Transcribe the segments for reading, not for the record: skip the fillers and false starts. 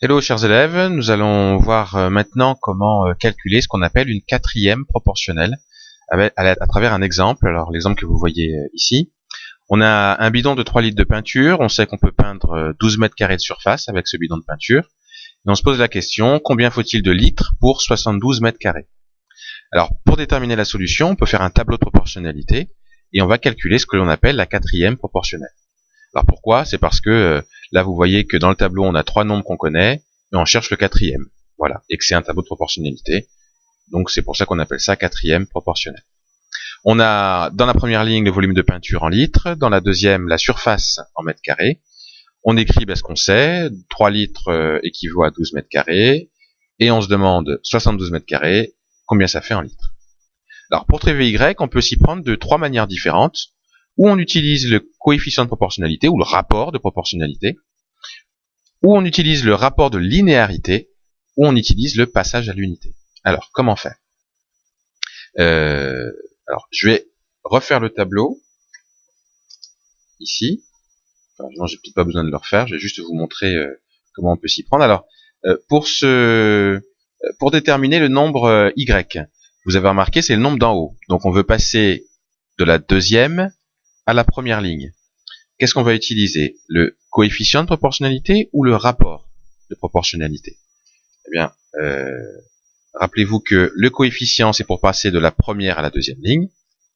Hello chers élèves, nous allons voir maintenant comment calculer ce qu'on appelle une quatrième proportionnelle à travers un exemple. Alors l'exemple que vous voyez ici, on a un bidon de 3 litres de peinture, on sait qu'on peut peindre 12 mètres carrés de surface avec ce bidon de peinture, et on se pose la question, combien faut-il de litres pour 72 mètres carrés? Alors pour déterminer la solution, on peut faire un tableau de proportionnalité, et on va calculer ce que l'on appelle la quatrième proportionnelle. Alors pourquoi? C'est parce que là vous voyez que dans le tableau on a 3 nombres qu'on connaît et on cherche le quatrième. Voilà, et que c'est un tableau de proportionnalité. Donc c'est pour ça qu'on appelle ça quatrième proportionnelle. On a dans la première ligne le volume de peinture en litres, dans la deuxième la surface en mètres carrés. On écrit ce qu'on sait, 3 litres équivaut à 12 mètres carrés, et on se demande 72 mètres carrés, combien ça fait en litres. Alors pour trouver Y, on peut s'y prendre de 3 manières différentes, où on utilise le coefficient de proportionnalité, ou le rapport de proportionnalité, où on utilise le rapport de linéarité, où on utilise le passage à l'unité. Alors, comment faire? Alors, je vais refaire le tableau, ici. Enfin, non, j'ai peut-être pas besoin de le refaire, je vais juste vous montrer comment on peut s'y prendre. Alors, pour déterminer le nombre Y, vous avez remarqué, c'est le nombre d'en haut. Donc, on veut passer de la deuxième à la première ligne. Qu'est-ce qu'on va utiliser? Le coefficient de proportionnalité ou le rapport de proportionnalité? Eh bien, rappelez-vous que le coefficient, c'est pour passer de la première à la deuxième ligne.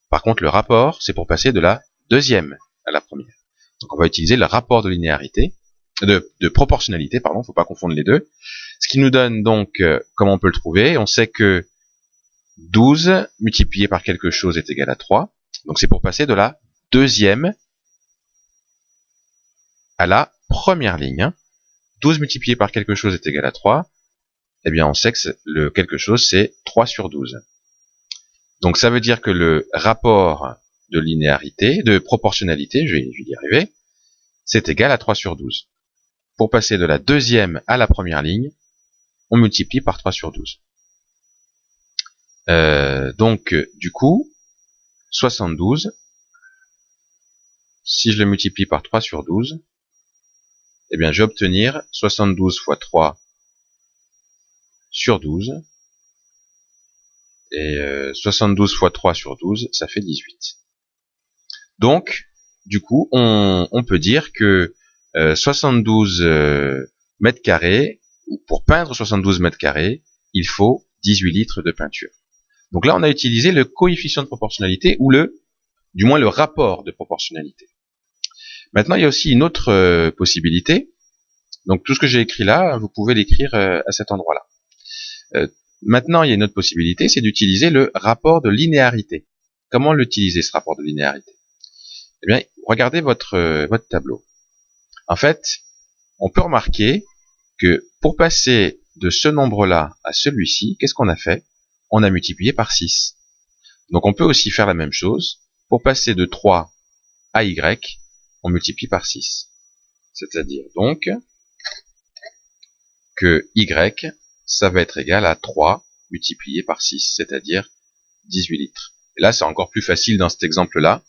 Par contre, le rapport, c'est pour passer de la deuxième à la première. Donc, on va utiliser le rapport de linéarité, de proportionnalité, pardon, faut pas confondre les deux. Ce qui nous donne donc, comment on peut le trouver? On sait que 12 multiplié par quelque chose est égal à 3. Donc, c'est pour passer de la deuxième à la première ligne. 12 multiplié par quelque chose est égal à 3. Eh bien, on sait que le quelque chose, c'est 3 sur 12. Donc, ça veut dire que le rapport de linéarité, de proportionnalité, je vais y arriver, c'est égal à 3 sur 12. Pour passer de la deuxième à la première ligne, on multiplie par 3 sur 12. Donc, du coup, 72, si je le multiplie par 3 sur 12, eh bien, je vais obtenir 72 fois 3 sur 12. Et 72 fois 3 sur 12, ça fait 18. Donc, du coup, on peut dire que 72 mètres carrés, ou pour peindre 72 mètres carrés, il faut 18 litres de peinture. Donc là, on a utilisé le coefficient de proportionnalité, ou du moins le rapport de proportionnalité. Maintenant, il y a aussi une autre possibilité. Donc tout ce que j'ai écrit là, vous pouvez l'écrire à cet endroit-là. Maintenant, il y a une autre possibilité, c'est d'utiliser le rapport de linéarité. Comment l'utiliser, ce rapport de linéarité? Eh bien, regardez votre tableau. En fait, on peut remarquer que pour passer de ce nombre-là à celui-ci, qu'est-ce qu'on a fait? On a multiplié par 6. Donc on peut aussi faire la même chose. Pour passer de 3 à Y, on multiplie par 6. C'est-à-dire donc que Y, ça va être égal à 3 multiplié par 6, c'est-à-dire 18 litres. Et là, c'est encore plus facile dans cet exemple-là.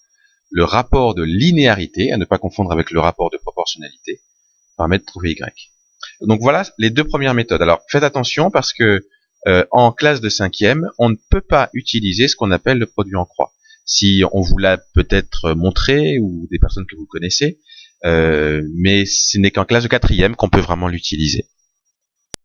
Le rapport de linéarité, à ne pas confondre avec le rapport de proportionnalité, permet de trouver Y. Donc voilà les deux premières méthodes. Alors faites attention parce que en classe de 5e, on ne peut pas utiliser ce qu'on appelle le produit en croix. Si on vous l'a peut-être montré, ou des personnes que vous connaissez, mais ce n'est qu'en classe de 4e qu'on peut vraiment l'utiliser.